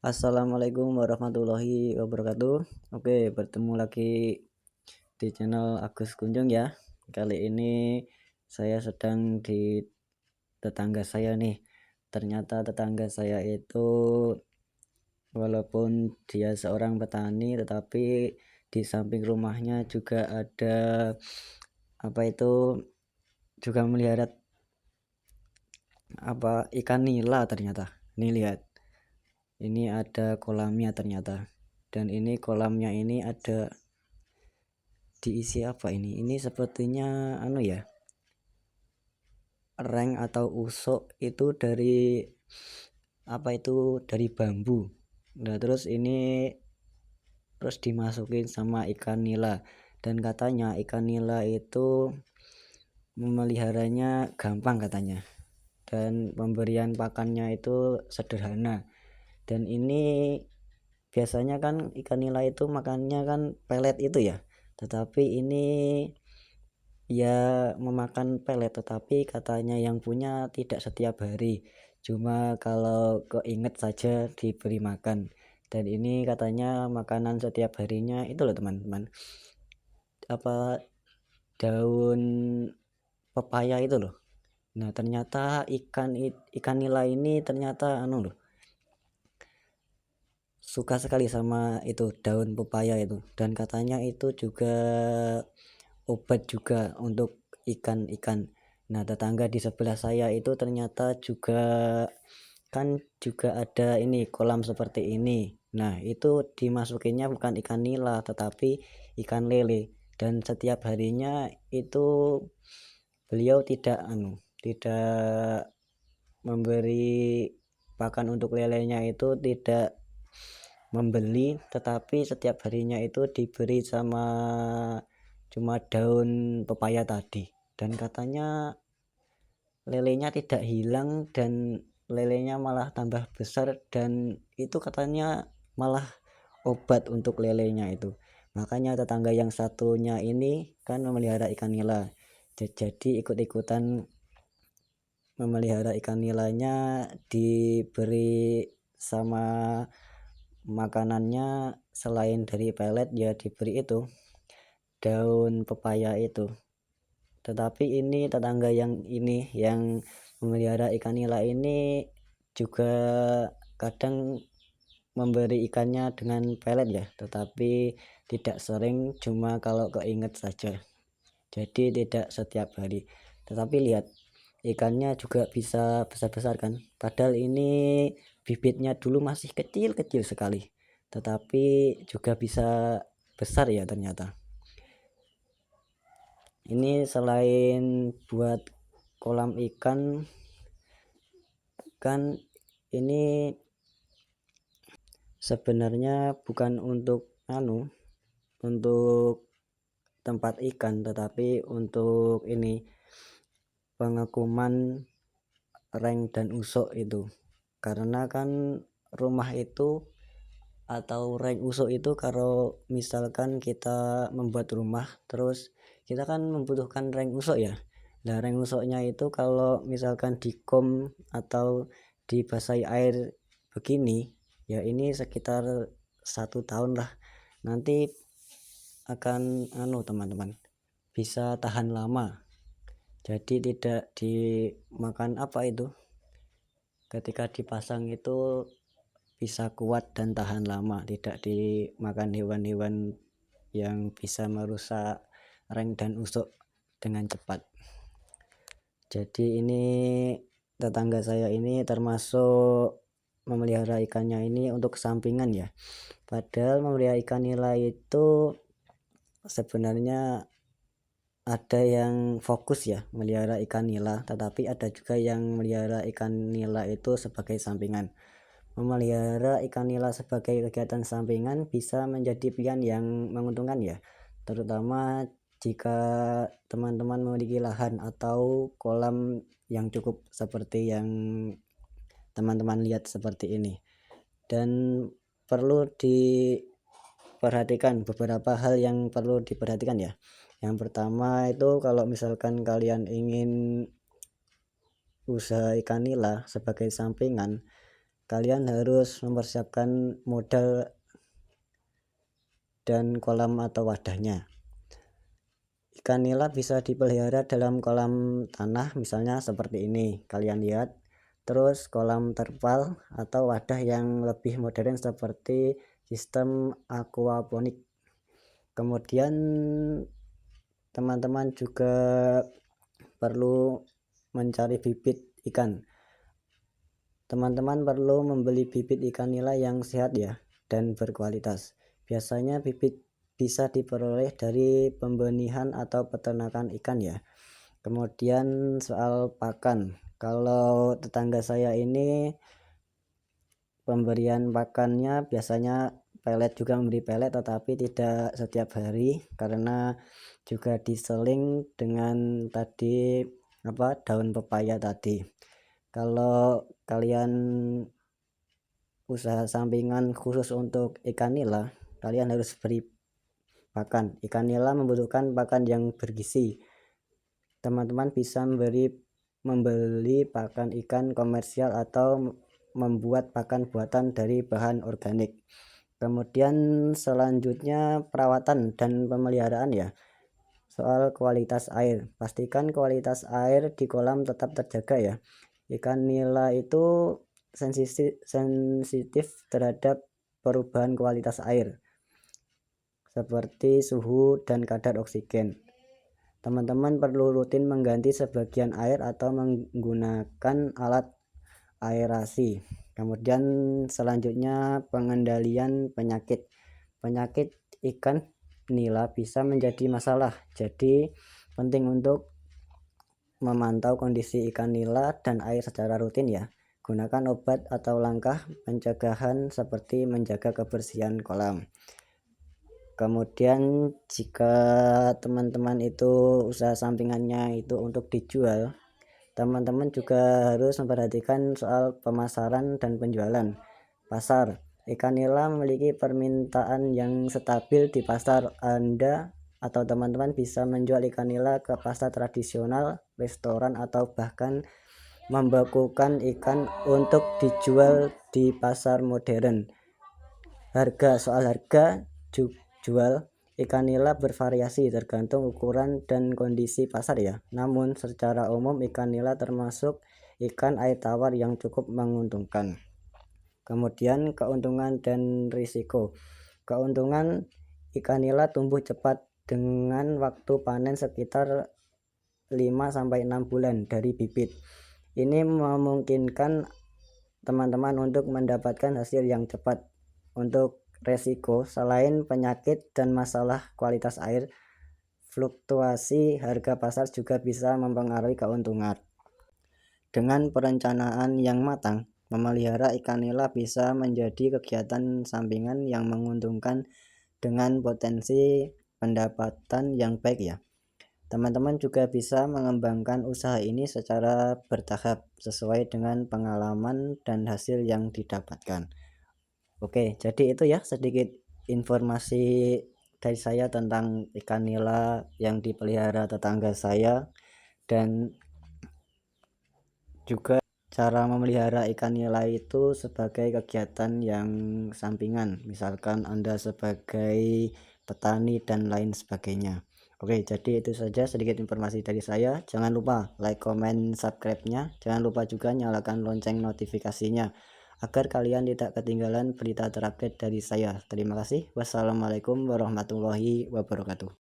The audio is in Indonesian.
Assalamualaikum warahmatullahi wabarakatuh. Oke, bertemu lagi di channel Agus Kunjung ya. Kali ini saya sedang di tetangga saya nih. Ternyata tetangga saya itu walaupun dia seorang petani, tetapi di samping rumahnya juga ada juga melihara ikan nila ternyata. Nih lihat. Ini ada kolamnya ternyata. Dan ini kolamnya ini ada diisi apa ini? Ini sepertinya reng atau usuk itu dari bambu. Nah, terus dimasukin sama ikan nila, dan katanya ikan nila itu memeliharanya gampang katanya, dan pemberian pakannya itu sederhana. Dan ini biasanya kan ikan nila itu makannya kan pelet itu ya, tetapi ini ya memakan pelet, tetapi katanya yang punya tidak setiap hari, cuma kalau keinget saja diberi makan. Dan ini katanya makanan setiap harinya itu loh teman-teman, daun pepaya itu loh. Nah, ternyata ikan nila ini ternyata loh, suka sekali sama itu daun pepaya itu, dan katanya itu juga obat juga untuk ikan-ikan. Nah, tetangga di sebelah saya itu ternyata juga ada ini kolam seperti ini. Nah, itu dimasukinnya bukan ikan nila tetapi ikan lele, dan setiap harinya itu beliau tidak memberi pakan untuk lelenya, itu tidak membeli, tetapi setiap harinya itu diberi sama cuma daun pepaya tadi. Dan katanya lelenya tidak hilang, dan lelenya malah tambah besar, dan itu katanya malah obat untuk lelenya itu. Makanya tetangga yang satunya ini kan memelihara ikan nila, jadi ikut-ikutan memelihara ikan nilanya, diberi sama makanannya selain dari pelet ya diberi itu daun pepaya itu. Tetapi ini tetangga yang memelihara ikan nila ini juga kadang memberi ikannya dengan pelet ya, tetapi tidak sering, cuma kalau keinget saja, jadi tidak setiap hari. Tetapi lihat, ikannya juga bisa besar-besar kan, padahal ini bibitnya dulu masih kecil-kecil sekali, tetapi juga bisa besar ya ternyata. Ini selain buat kolam ikan kan, ini sebenarnya bukan untuk untuk tempat ikan, tetapi untuk ini pengekuman reng dan usuk itu. Karena kan rumah itu atau reng usuk itu, kalau misalkan kita membuat rumah terus kita kan membutuhkan reng usuk ya. Nah, reng usuknya itu kalau misalkan dikom atau dibasahi air begini ya, ini sekitar 1 tahun lah, nanti akan teman-teman bisa tahan lama, jadi tidak dimakan ketika dipasang itu bisa kuat dan tahan lama, tidak dimakan hewan-hewan yang bisa merusak reng dan usuk dengan cepat. Jadi ini tetangga saya ini termasuk memelihara ikannya ini untuk sampingan ya, padahal memelihara ikan nila itu sebenarnya ada yang fokus ya melihara ikan nila, tetapi ada juga yang melihara ikan nila itu sebagai sampingan. Memelihara ikan nila sebagai kegiatan sampingan bisa menjadi pilihan yang menguntungkan ya, terutama jika teman-teman memiliki lahan atau kolam yang cukup seperti yang teman-teman lihat seperti ini. Dan perlu diperhatikan beberapa hal yang perlu diperhatikan ya. Yang pertama itu, kalau misalkan kalian ingin usaha ikan nila sebagai sampingan, kalian harus mempersiapkan modal dan kolam atau wadahnya. Ikan nila bisa dipelihara dalam kolam tanah, misalnya seperti ini, kalian lihat. Terus kolam terpal atau wadah yang lebih modern seperti sistem aquaponik. Kemudian teman-teman juga perlu mencari bibit ikan. Teman-teman perlu membeli bibit ikan nila yang sehat ya dan berkualitas. Biasanya bibit bisa diperoleh dari pembenihan atau peternakan ikan ya. Kemudian soal pakan, kalau tetangga saya ini pemberian pakannya biasanya pelet, juga memberi pelet tetapi tidak setiap hari karena juga diseling dengan tadi daun pepaya tadi. Kalau kalian usaha sampingan khusus untuk ikan nila, kalian harus beri pakan. Ikan nila membutuhkan pakan yang bergizi. Teman-teman bisa membeli pakan ikan komersial atau membuat pakan buatan dari bahan organik. Kemudian selanjutnya perawatan dan pemeliharaan ya. Soal kualitas air, pastikan kualitas air di kolam tetap terjaga ya. Ikan nila itu sensitif terhadap perubahan kualitas air seperti suhu dan kadar oksigen. Teman-teman perlu rutin mengganti sebagian air atau menggunakan alat aerasi. Kemudian selanjutnya pengendalian penyakit. Penyakit ikan nila bisa menjadi masalah, jadi penting untuk memantau kondisi ikan nila dan air secara rutin ya. Gunakan obat atau langkah pencegahan seperti menjaga kebersihan kolam. Kemudian jika teman-teman itu usaha sampingannya itu untuk dijual, teman-teman juga harus memperhatikan soal pemasaran dan penjualan. Pasar, ikan nila memiliki permintaan yang stabil di pasar. Anda atau teman-teman bisa menjual ikan nila ke pasar tradisional, restoran, atau bahkan membakukan ikan untuk dijual di pasar modern. Soal harga jual ikan nila bervariasi tergantung ukuran dan kondisi pasar ya. Namun secara umum ikan nila termasuk ikan air tawar yang cukup menguntungkan. Kemudian keuntungan dan risiko. Keuntungan, ikan nila tumbuh cepat dengan waktu panen sekitar 5-6 bulan dari bibit. Ini memungkinkan teman-teman untuk mendapatkan hasil yang cepat. Untuk resiko, selain penyakit dan masalah kualitas air, fluktuasi harga pasar juga bisa mempengaruhi keuntungan. Dengan perencanaan yang matang, memelihara ikan nila bisa menjadi kegiatan sampingan yang menguntungkan dengan potensi pendapatan yang baik ya. Teman-teman juga bisa mengembangkan usaha ini secara bertahap sesuai dengan pengalaman dan hasil yang didapatkan. Oke, jadi itu ya sedikit informasi dari saya tentang ikan nila yang dipelihara tetangga saya dan juga cara memelihara ikan nila itu sebagai kegiatan yang sampingan, misalkan Anda sebagai petani dan lain sebagainya. Oke, jadi itu saja sedikit informasi dari saya. Jangan lupa like, comment, subscribe-nya. Jangan lupa juga nyalakan lonceng notifikasinya agar kalian tidak ketinggalan berita terupdate dari saya. Terima kasih. Wassalamualaikum warahmatullahi wabarakatuh.